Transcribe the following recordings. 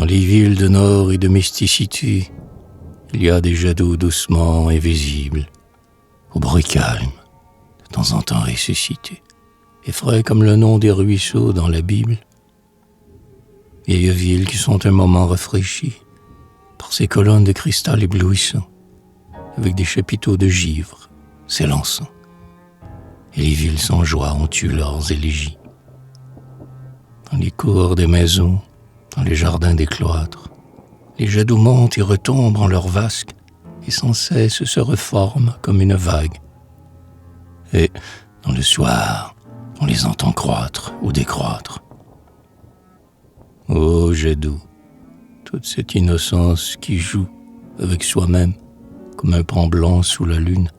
Dans les villes de nord et de mysticité, il y a des jets d'eau doucement invisibles, au bruit calme, de temps en temps ressuscités, et frais comme le nom des ruisseaux dans la Bible. Vieilles villes qui sont un moment rafraîchies par ces colonnes de cristal éblouissant, avec des chapiteaux de givre s'élançant. Et les villes sans joie ont eu leurs élégies. Dans les cours des maisons, dans les jardins des cloîtres, les jets d'eau montent et retombent en leurs vasques et sans cesse se reforment comme une vague. Et, dans le soir, on les entend croître ou décroître. Ô jet d'eau, toute cette innocence qui joue avec soi-même comme un pan blanc sous la lune.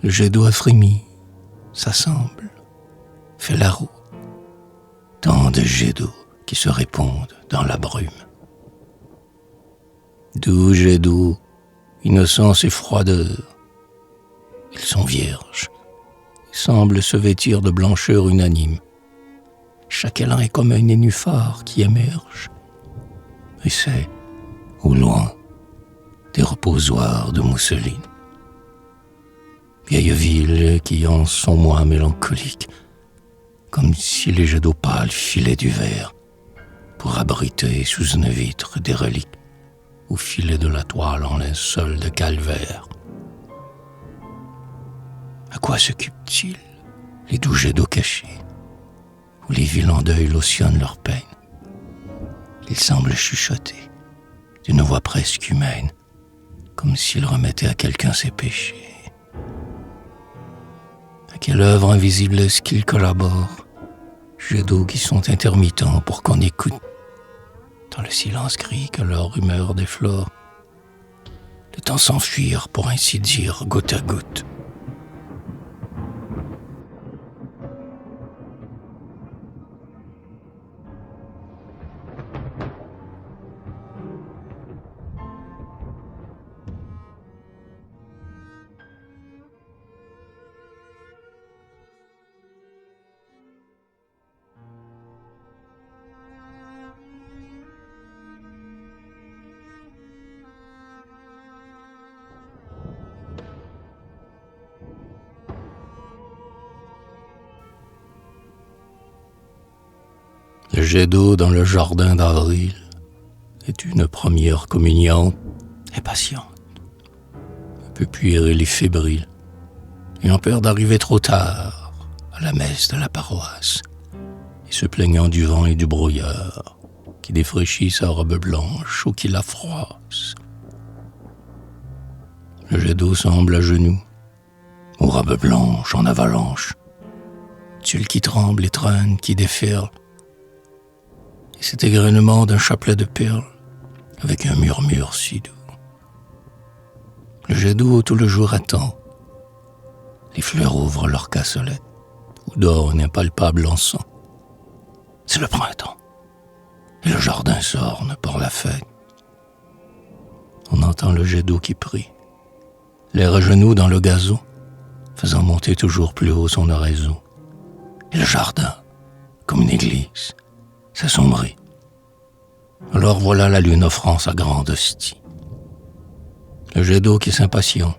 Le jet d'eau a frémi, s'assemble, fait la roue. Tant de jets d'eau qui se répondent dans la brume. Doux jets d'eau, innocence et froideur. Ils sont vierges, ils semblent se vêtir de blancheur unanime. Chaque élan est comme un nénuphar qui émerge. Et c'est, au loin, des reposoirs de mousseline. Vieilles villes qui en sont moins mélancoliques, comme si les jets d'eau pâle filaient du verre pour abriter sous une vitre des reliques ou filer de la toile en linceul de calvaire. À quoi s'occupent-ils, les doux jets d'eau cachés, où les villes en deuil lotionnent leur peine? Ils semblent chuchoter, d'une voix presque humaine, comme s'ils remettaient à quelqu'un ses péchés. À quelle œuvre invisible est-ce qu'ils collaborent? Jets d'eau qui sont intermittents pour qu'on écoute, dans le silence gris que leur rumeur déflore, le temps s'enfuir, pour ainsi dire, goutte à goutte. Le jet d'eau dans le jardin d'avril est une première communion impatiente, un peu puérile et fébrile, ayant peur d'arriver trop tard à la messe de la paroisse et se plaignant du vent et du brouillard qui défraîchit sa robe blanche ou qui la froisse. Le jet d'eau semble à genoux, aux robes blanches en avalanche, tulle qui tremble et traîne, qui déferle, et cet égrenement d'un chapelet de perles avec un murmure si doux. Le jet d'eau tout le jour attend. Les fleurs ouvrent leurs cassolettes où dort un impalpable encens. C'est le printemps et le jardin s'orne pour la fête. On entend le jet d'eau qui prie, l'air à genoux dans le gazon, faisant monter toujours plus haut son oraison. Et le jardin, comme une église, s'assombrit. Alors voilà la lune offrant sa grande hostie. Le jet d'eau qui s'impatiente,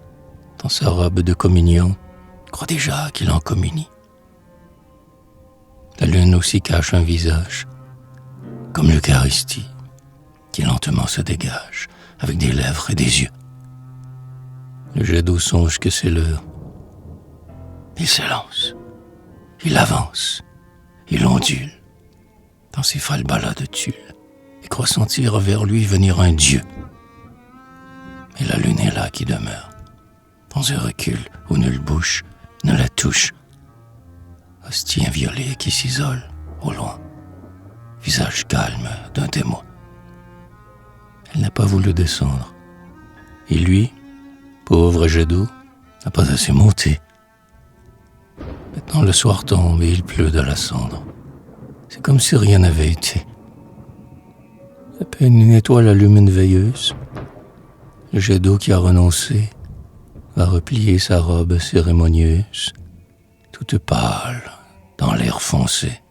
dans sa robe de communion, croit déjà qu'il en communie. La lune aussi cache un visage, comme l'Eucharistie, qui lentement se dégage, avec des lèvres et des yeux. Le jet d'eau songe que c'est l'heure. Il s'élance, il avance, il ondule dans ses falbalas de tulle et croit sentir vers lui venir un Dieu. Et la lune est là qui demeure, dans un recul où nulle bouche ne la touche. Hostie inviolée qui s'isole au loin, visage calme d'un témoin. Elle n'a pas voulu descendre. Et lui, pauvre jet d'eau, n'a pas assez monté. Maintenant le soir tombe et il pleut de la cendre. C'est comme si rien n'avait été. À peine une étoile allume une veilleuse. Le jet d'eau qui a renoncé va replier sa robe cérémonieuse, toute pâle dans l'air foncé.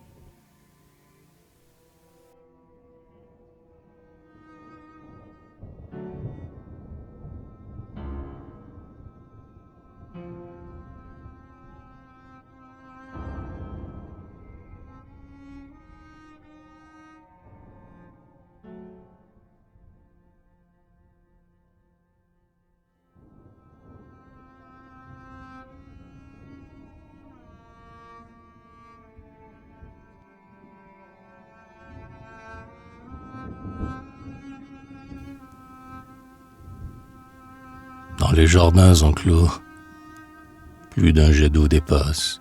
Dans les jardins enclos, plus d'un jet d'eau dépasse,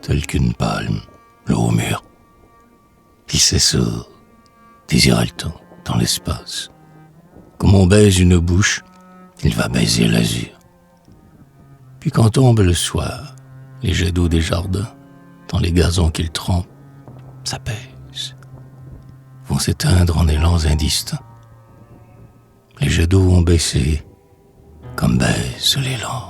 tel qu'une palme, le haut mur. Il s'essore, désire le temps, dans l'espace. Comme on baise une bouche, il va baiser l'azur. Puis quand tombe le soir, les jets d'eau des jardins, dans les gazons qu'ils trempent, s'apaisent, vont s'éteindre en élans indistincts. Les jets d'eau ont baissé, comme baissent les lampes.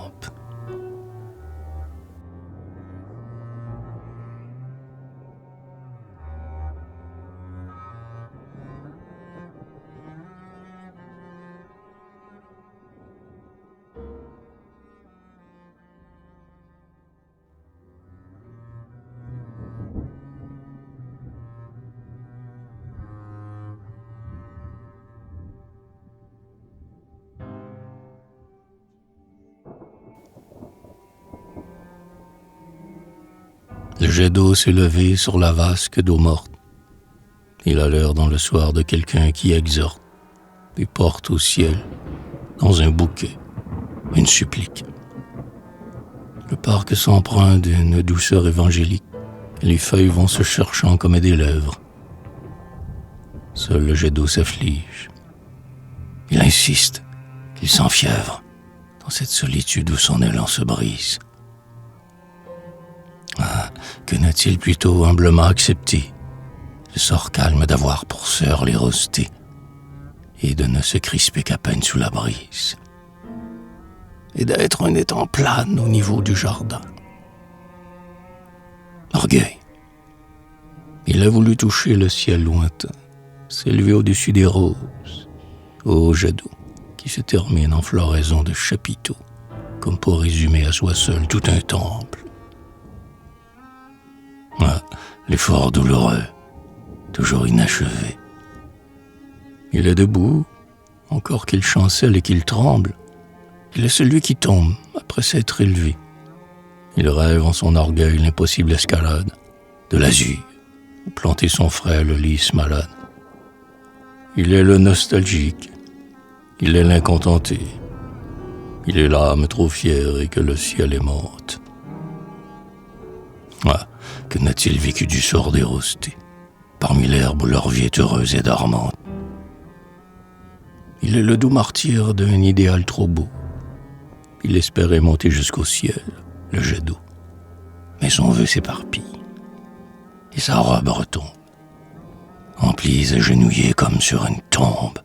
Le jet d'eau s'est levé sur la vasque d'eau morte. Il a l'air dans le soir de quelqu'un qui exhorte et porte au ciel, dans un bouquet, une supplique. Le parc s'empreint d'une douceur évangélique, et les feuilles vont se cherchant comme des lèvres. Seul le jet d'eau s'afflige. Il insiste, il s'enfièvre, dans cette solitude où son élan se brise. Ah, que n'a-t-il plutôt humblement accepté le sort calme d'avoir pour sœur les rosées et de ne se crisper qu'à peine sous la brise, et d'être un étang plane au niveau du jardin. Orgueil. Il a voulu toucher le ciel lointain, s'élever au-dessus des roses, au jet d'eau qui se termine en floraison de chapiteaux, comme pour résumer à soi seul tout un temple. Ah, l'effort douloureux, toujours inachevé. Il est debout, encore qu'il chancelle et qu'il tremble. Il est celui qui tombe après s'être élevé. Il rêve en son orgueil l'impossible escalade de l'azur, où planter son frêle lys malade. Il est le nostalgique, il est l'incontenté. Il est l'âme trop fière et que le ciel aimante. Ah, que n'a-t-il vécu du sort des rosées, parmi l'herbe où leur vie est heureuse et dormante. Il est le doux martyr d'un idéal trop beau. Il espérait monter jusqu'au ciel, le jet d'eau. Mais son vœu s'éparpille, et sa robe retombe, emplie agenouillée comme sur une tombe.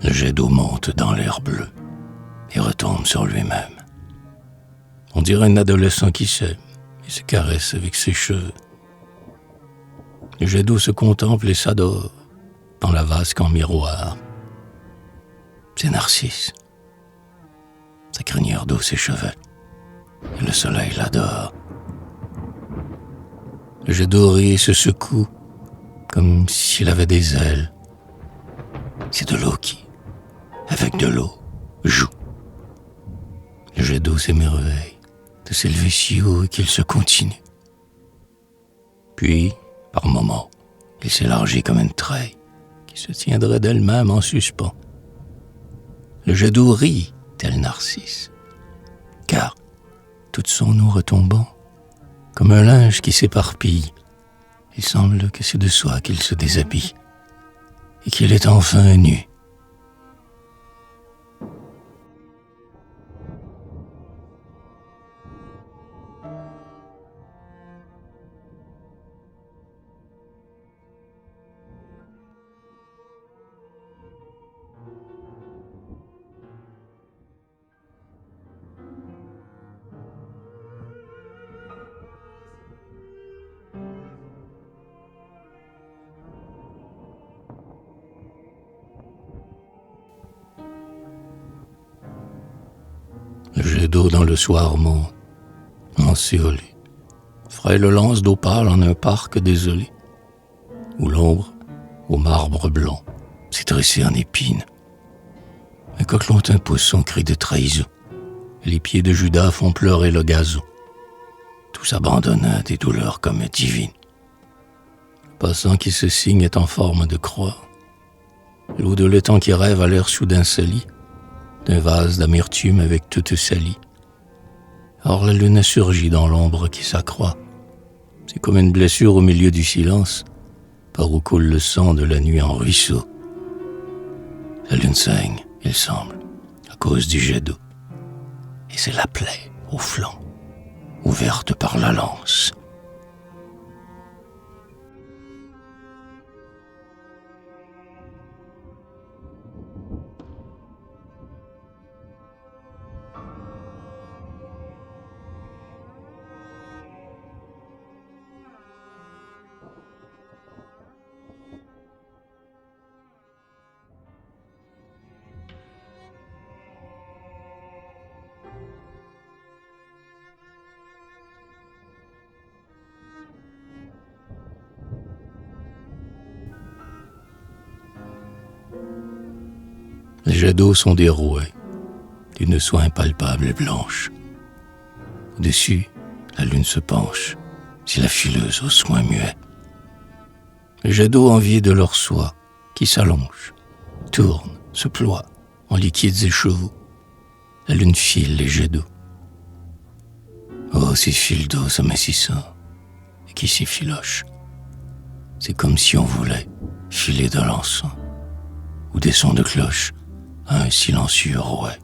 Le jet d'eau monte dans l'air bleu et retombe sur lui-même. On dirait un adolescent qui s'aime et se caresse avec ses cheveux. Le jet d'eau se contemple et s'adore dans la vasque en miroir. C'est Narcisse. Sa crinière d'eau s'échevèle et le soleil l'adore. Le jet doré se secoue comme s'il avait des ailes. C'est de l'eau qui, avec de l'eau, joue. Le jet d'eau s'émerveille de s'élever si haut et qu'il se continue. Puis, par moments, il s'élargit comme une treille qui se tiendrait d'elle-même en suspens. Le jet d'eau rit, tel Narcisse, car, toute son eau retombant, comme un linge qui s'éparpille, il semble que c'est de soi qu'il se déshabille et qu'il est enfin nu. jet d'eau dans le soir monte, enséolé, frêle lance d'opale en un parc désolé, où l'ombre, au marbre blanc, s'est dressée en épine. Un coq lointain pousse son cri de trahison, et les pieds de Judas font pleurer le gazon. Tout s'abandonne à des douleurs comme divines. Le passant qui se signe est en forme de croix. L'eau de l'étang qui rêve a l'air soudain sali, d'un vase d'amertume avec toute salie. Or la lune a surgi dans l'ombre qui s'accroît. C'est comme une blessure au milieu du silence, par où coule le sang de la nuit en ruisseau. La lune saigne, il semble, à cause du jet d'eau. Et c'est la plaie au flanc, ouverte par la lance. Les jets d'eau sont des rouets, d'une soie impalpable et blanche. Au-dessus, la lune se penche, si la fileuse aux soins muets. Les jets d'eau enviés de leur soie, qui s'allonge, tourne, se ploie, en liquides écheveaux. La lune file les jets d'eau. Oh, ces fils d'eau s'amincissant, et qui s'y filochent. C'est comme si on voulait filer de l'encens, ou des sons de cloche, à un silencieux rouet.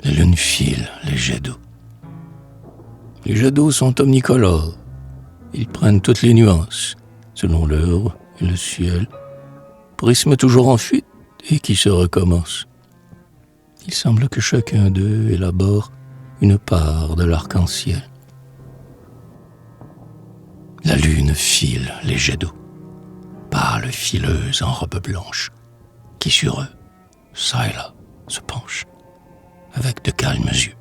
La lune file les jets d'eau. Les jets d'eau sont omnicolores. Ils prennent toutes les nuances, selon l'heure et le ciel. Prisme toujours en fuite et qui se recommence. Il semble que chacun d'eux élabore une part de l'arc-en-ciel. La lune file les jets d'eau, pâle fileuse en robe blanche, qui sur eux, çà et là, se penche, avec de calmes yeux.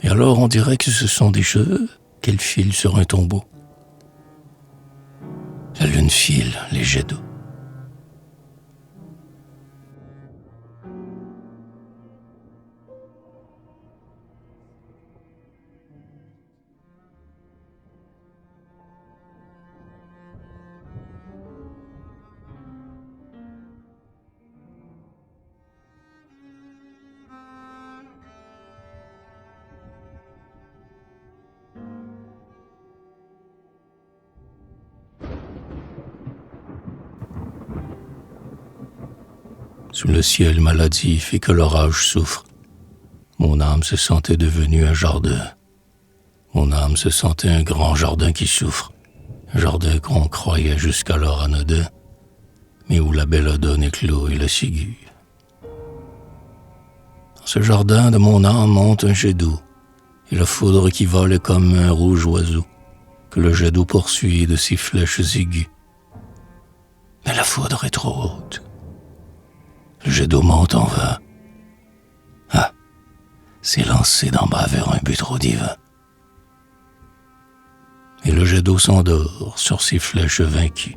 Et alors on dirait que ce sont des cheveux qu'elle file sur un tombeau. La lune file les jets d'eau. Sous le ciel maladif et que l'orage souffre, mon âme se sentait devenue un jardin. Mon âme se sentait un grand jardin qui souffre, un jardin qu'on croyait jusqu'alors anodin, mais où la belladone éclot et la ciguë. Dans ce jardin de mon âme monte un jet d'eau, et la foudre qui vole est comme un rouge oiseau, que le jet d'eau poursuit de ses flèches aiguës. Mais la foudre est trop haute. Le jet d'eau monte en vain. Ah, c'est lancé d'en bas vers un but trop divin. Et le jet d'eau s'endort sur ses flèches vaincues.